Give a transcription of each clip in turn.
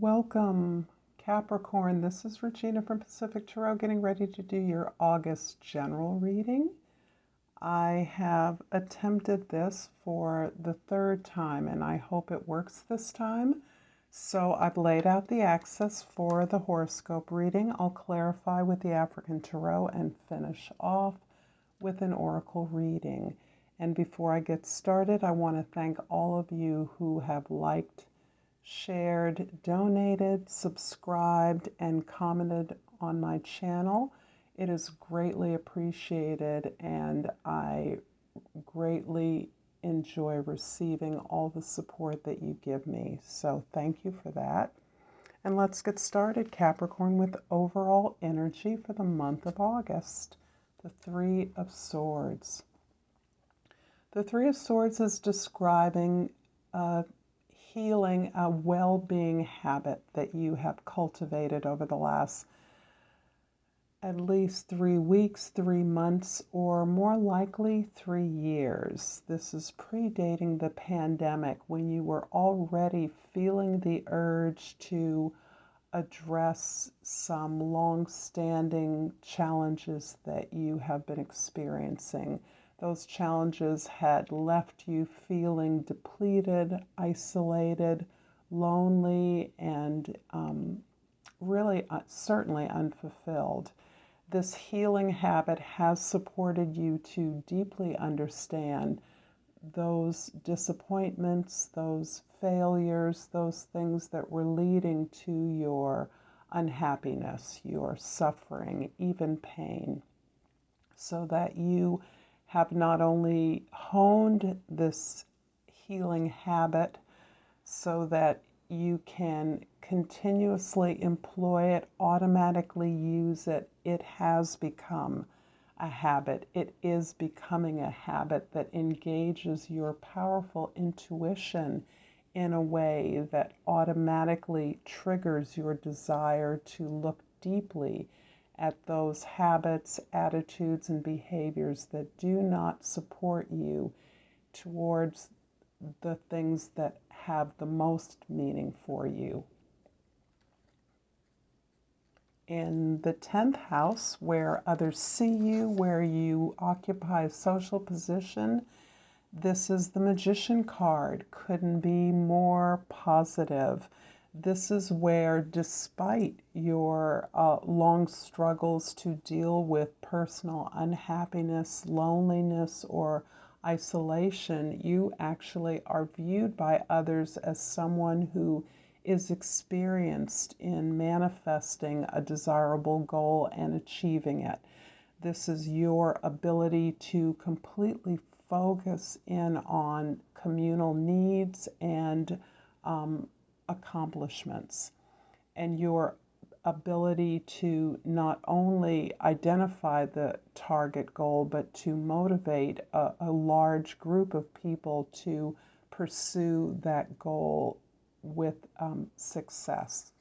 Welcome, Capricorn. This is Regina from Pacific Tarot getting ready to do your August general reading. I have attempted this for the third time and I hope it works this time. So I've laid out the access for the horoscope reading. I'll clarify with the African Tarot and finish off with an oracle reading. And before I get started, I want to thank all of you who have liked, shared, donated, subscribed, and commented on my channel. It is greatly appreciated, and I greatly enjoy receiving all the support that you give me. So thank you for that. And let's get started, Capricorn, with overall energy for the month of August. The Three of Swords. The Three of Swords is describing healing, a well-being habit that you have cultivated over the last at least 3 weeks, 3 months, or more likely 3 years. This is predating the pandemic when you were already feeling the urge to address some long-standing challenges that you have been experiencing. Those challenges had left you feeling depleted, isolated, lonely, and really certainly unfulfilled. This healing habit has supported you to deeply understand those disappointments, those failures, those things that were leading to your unhappiness, your suffering, even pain, so that you have not only honed this healing habit so that you can continuously employ it, automatically use it. It has become a habit. It is becoming a habit that engages your powerful intuition in a way that automatically triggers your desire to look deeply at those habits, attitudes, and behaviors that do not support you towards the things that have the most meaning for you. In the 10th house, where others see you, where you occupy a social position, this is the Magician card. Couldn't be more positive. This is where, despite your long struggles to deal with personal unhappiness, loneliness, or isolation, you actually are viewed by others as someone who is experienced in manifesting a desirable goal and achieving it. This is your ability to completely focus in on communal needs and accomplishments, and your ability to not only identify the target goal, but to motivate a large group of people to pursue that goal with success.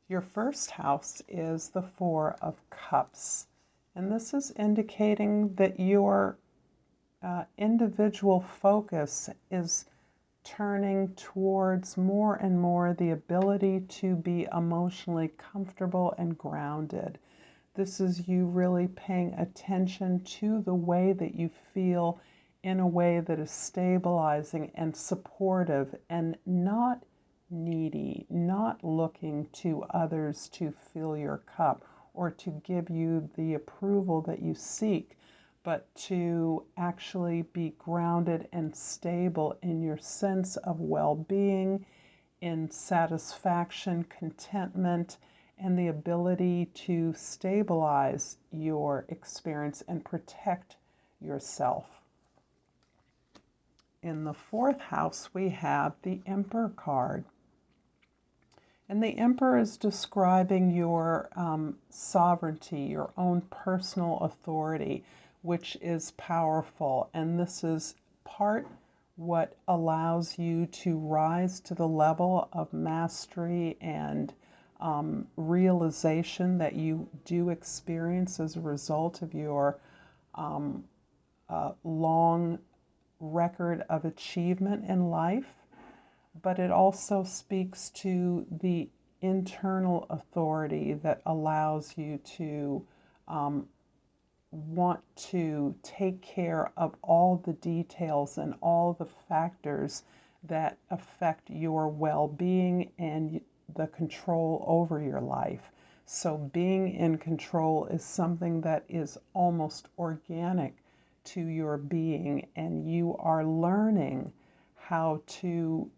Your first house is the Four of Cups, and this is indicating that your individual focus is turning towards more and more the ability to be emotionally comfortable and grounded. This is you really paying attention to the way that you feel in a way that is stabilizing and supportive and not needy, not looking to others to fill your cup or to give you the approval that you seek, but to actually be grounded and stable in your sense of well-being, in satisfaction, contentment, and the ability to stabilize your experience and protect yourself. In the 4th house, we have the Emperor card. And the Emperor is describing your sovereignty, your own personal authority, which is powerful. And this is part what allows you to rise to the level of mastery and realization that you do experience as a result of your long record of achievement in life. but it also speaks to the internal authority that allows you to want to take care of all the details and all the factors that affect your well-being and the control over your life. So being in control is something that is almost organic to your being, and you are learning how to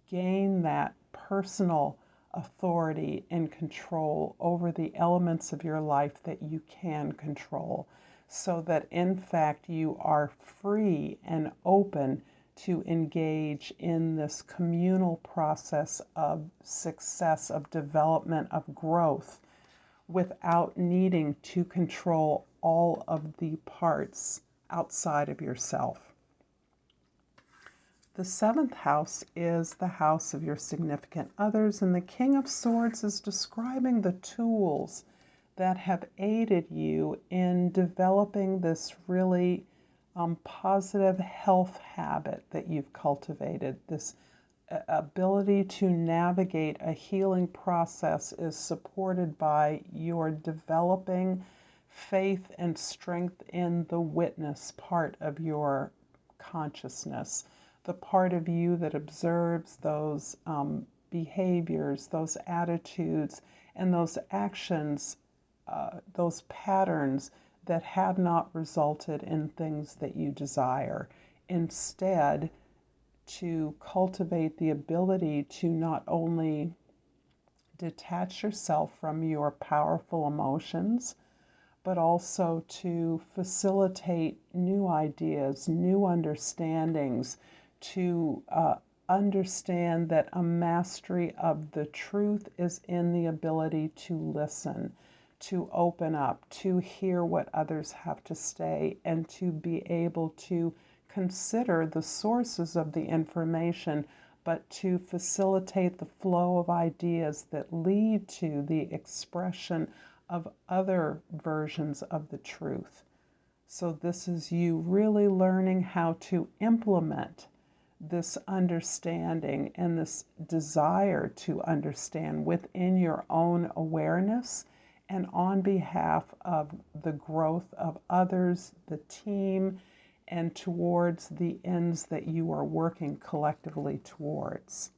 gain that personal authority and control over the elements of your life that you can control, so that in fact you are free and open to engage in this communal process of success, of development, of growth, without needing to control all of the parts outside of yourself. The seventh house is the house of your significant others, and the King of Swords is describing the tools that have aided you in developing this really positive health habit that you've cultivated. This ability to navigate a healing process is supported by your developing faith and strength in the witness part of your consciousness, the part of you that observes those behaviors, those attitudes, and those actions, those patterns that have not resulted in things that you desire. Instead, to cultivate the ability to not only detach yourself from your powerful emotions, but also to facilitate new ideas, new understandings, to understand that a mastery of the truth is in the ability to listen, to open up, to hear what others have to say, and to be able to consider the sources of the information, but to facilitate the flow of ideas that lead to the expression of other versions of the truth. So this is you really learning how to implement this understanding and this desire to understand within your own awareness and on behalf of the growth of others, the team, and towards the ends that you are working collectively towards.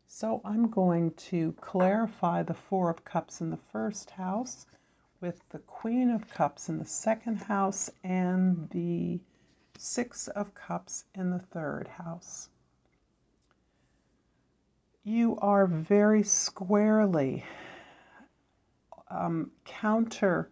So I'm going to clarify the Four of Cups in the first house with the Queen of Cups in the second house and the Six of Cups in the third house. You are very squarely counterposing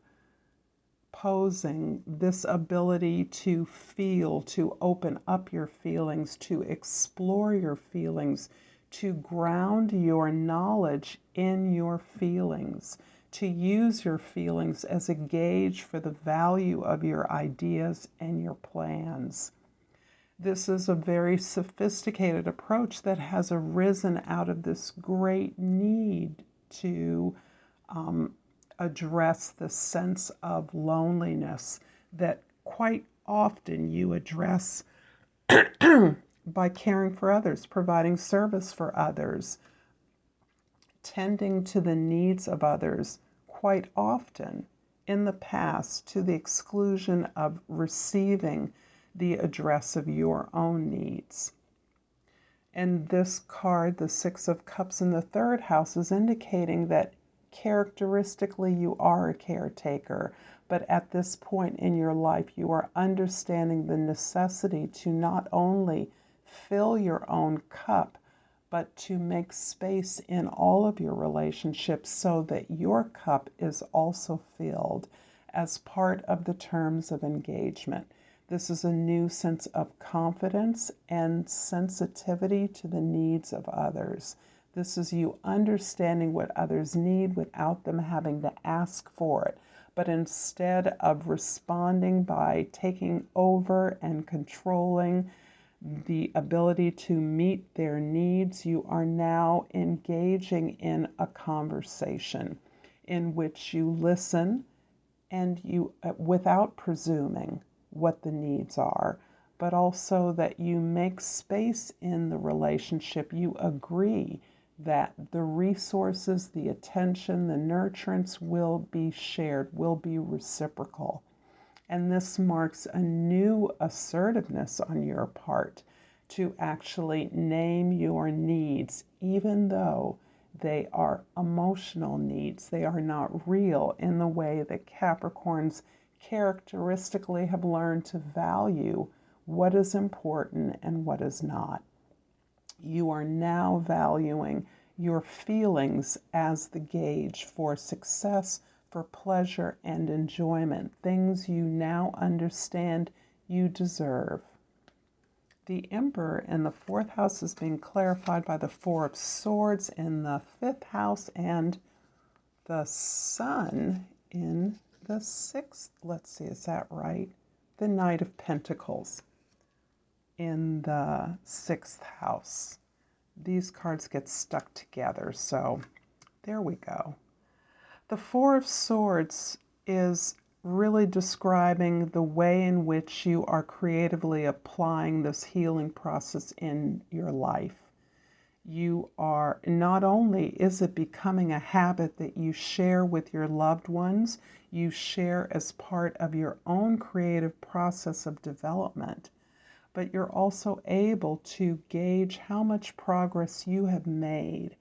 this ability to feel, to open up your feelings, to explore your feelings, to ground your knowledge in your feelings, to use your feelings as a gauge for the value of your ideas and your plans. This is a very sophisticated approach that has arisen out of this great need to address the sense of loneliness that quite often you address by caring for others, providing service for others, tending to the needs of others, quite often in the past to the exclusion of receiving the address of your own needs. And this card, the Six of Cups in the third house, is indicating that characteristically you are a caretaker, but at this point in your life you are understanding the necessity to not only fill your own cup, but to make space in all of your relationships so that your cup is also filled as part of the terms of engagement. This is a new sense of confidence and sensitivity to the needs of others. This is you understanding what others need without them having to ask for it, but instead of responding by taking over and controlling the ability to meet their needs, you are now engaging in a conversation in which you listen and you, without presuming what the needs are, but also that you make space in the relationship. You agree that the resources, the attention, the nurturance will be shared, will be reciprocal. And this marks a new assertiveness on your part to actually name your needs, even though they are emotional needs. They are not real in the way that Capricorns characteristically have learned to value what is important and what is not. You are now valuing your feelings as the gauge for success, for pleasure and enjoyment, things you now understand you deserve. The Emperor in the 4th house is being clarified by the 4 of Swords in the 5th house and the Sun in the 6th. Let's see, is that right? The Knight of Pentacles in the 6th house. These cards get stuck together, so there we go. The 4 of Swords is really describing the way in which you are creatively applying this healing process in your life. You are, not only is it becoming a habit that you share with your loved ones, you share as part of your own creative process of development, but you're also able to gauge how much progress you have made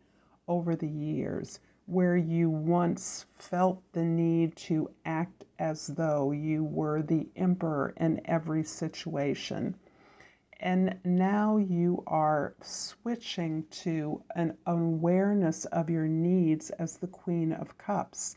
over the years, where you once felt the need to act as though you were the emperor in every situation. And now you are switching to an awareness of your needs as the Queen of Cups.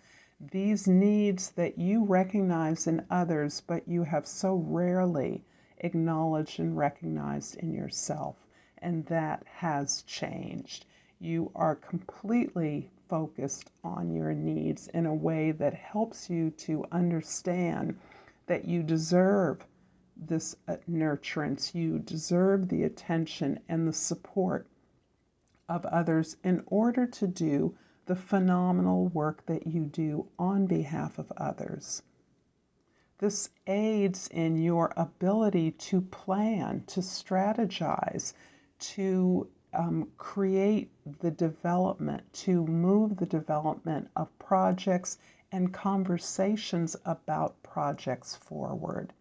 These needs that you recognize in others, but you have so rarely acknowledged and recognized in yourself. And that has changed. You are completely focused on your needs in a way that helps you to understand that you deserve this nurturance, you deserve the attention and the support of others in order to do the phenomenal work that you do on behalf of others. This aids in your ability to plan, to strategize, to create the development, to move the development of projects and conversations about projects forward,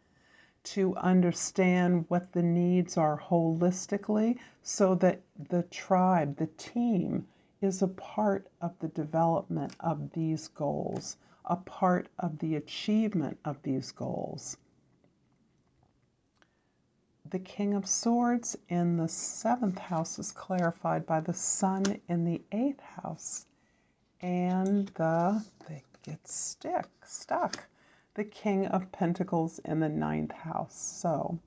to understand what the needs are holistically so that the tribe, the team, is a part of the development of these goals, a part of the achievement of these goals. The King of Swords in the 7th house is clarified by the Sun in the 8th house. And they get stuck. The King of Pentacles in the 9th house. So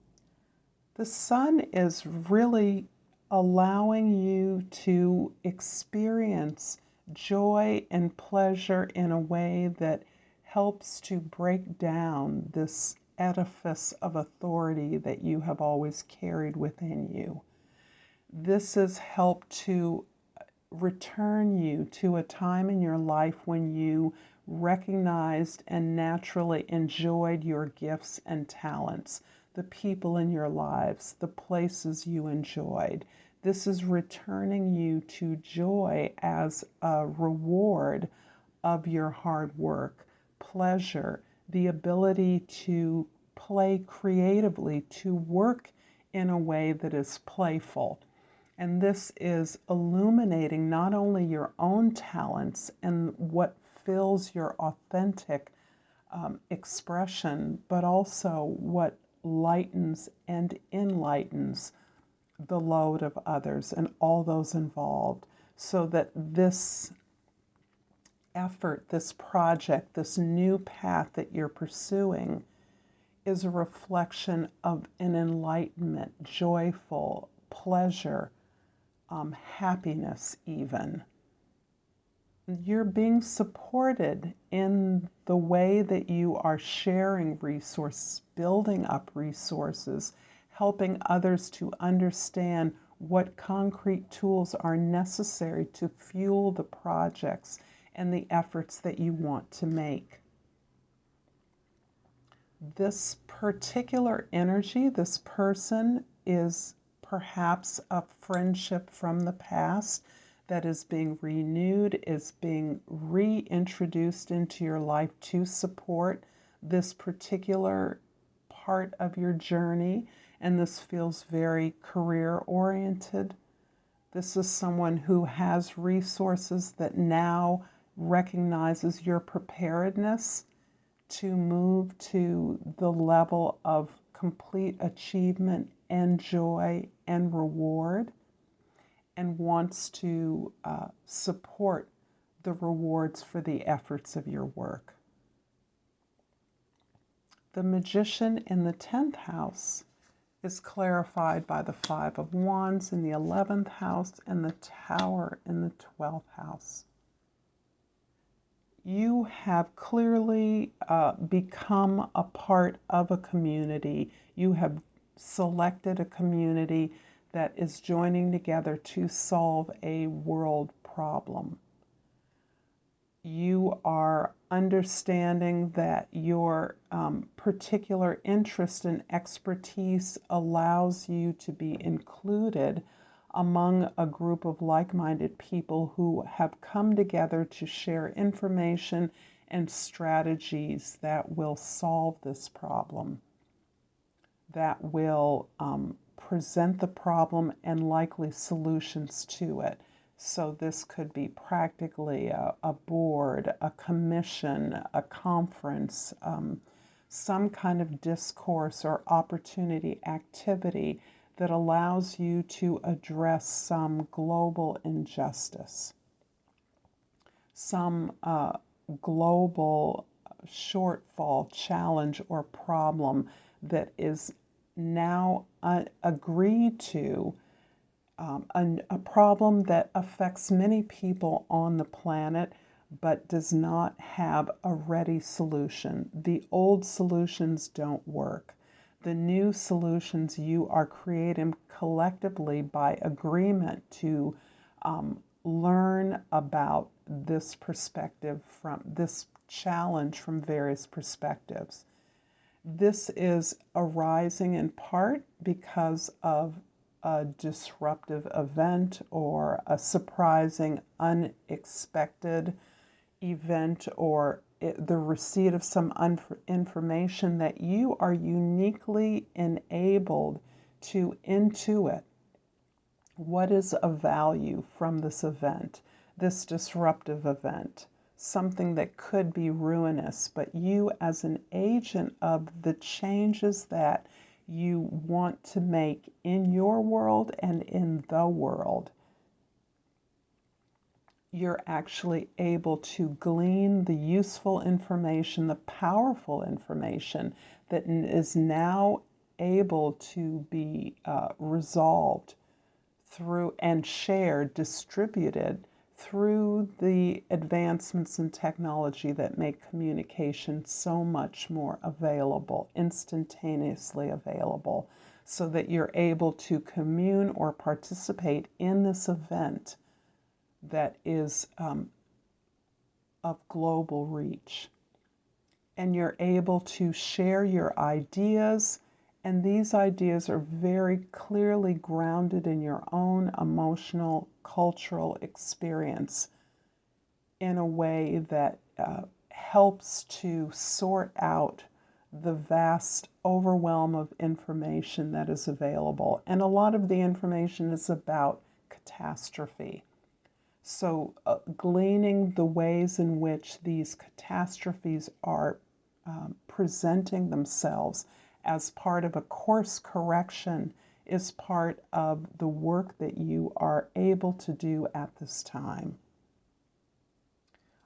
the Sun is really allowing you to experience joy and pleasure in a way that helps to break down this edifice of authority that you have always carried within you. This has helped to return you to a time in your life when you recognized and naturally enjoyed your gifts and talents, the people in your lives, the places you enjoyed. This is returning you to joy as a reward of your hard work, pleasure, the ability to play creatively, to work in a way that is playful. And this is illuminating not only your own talents and what fills your authentic expression, but also what lightens and enlightens the load of others and all those involved, so that this effort, this project, this new path that you're pursuing is a reflection of an enlightenment, joyful pleasure, happiness even. You're being supported in the way that you are sharing resources, building up resources, helping others to understand what concrete tools are necessary to fuel the projects and the efforts that you want to make. This particular energy, this person, is perhaps a friendship from the past that is being renewed, is being reintroduced into your life to support this particular part of your journey, and this feels very career oriented. This is someone who has resources that now recognizes your preparedness to move to the level of complete achievement and joy and reward, and wants to support the rewards for the efforts of your work. The Magician in the 10th house is clarified by the Five of Wands in the 11th house and the Tower in the 12th house. You have clearly become a part of a community. You have selected a community that is joining together to solve a world problem. You are understanding that your particular interest and expertise allows you to be included among a group of like-minded people who have come together to share information and strategies that will solve this problem, that will present the problem and likely solutions to it. So this could be practically a board, a commission, a conference, some kind of discourse or opportunity activity that allows you to address some global injustice, some global shortfall, challenge, or problem that is now agreed to, a problem that affects many people on the planet but does not have a ready solution. The old solutions don't work. The new solutions you are creating collectively by agreement to learn about this perspective, from this challenge from various perspectives. This is arising in part because of a disruptive event or a surprising, unexpected event, or the receipt of some information that you are uniquely enabled to intuit what is of value from this event, this disruptive event, something that could be ruinous, but you as an agent of the changes that you want to make in your world and in the world, you're actually able to glean the useful information, the powerful information that is now able to be resolved through and shared, distributed through the advancements in technology that make communication so much more available, instantaneously available, so that you're able to commune or participate in this event that is of global reach. And you're able to share your ideas, and these ideas are very clearly grounded in your own emotional, cultural experience in a way that helps to sort out the vast overwhelm of information that is available. And a lot of the information is about catastrophe. So gleaning the ways in which these catastrophes are presenting themselves as part of a course correction is part of the work that you are able to do at this time.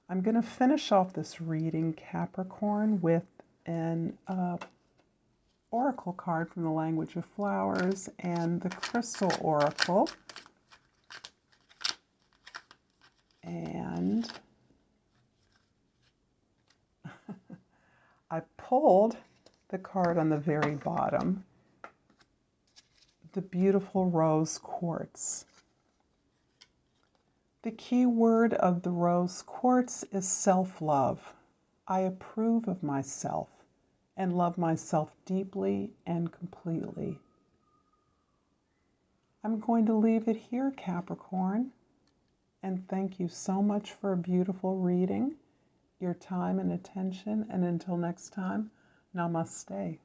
I'm going to finish off this reading, Capricorn, with an oracle card from the language of flowers and the crystal oracle. And I pulled the card on the very bottom, the beautiful rose quartz. The key word of the rose quartz is self-love. I approve of myself and love myself deeply and completely. I'm going to leave it here, Capricorn, and thank you so much for a beautiful reading, your time and attention, and until next time, Namaste.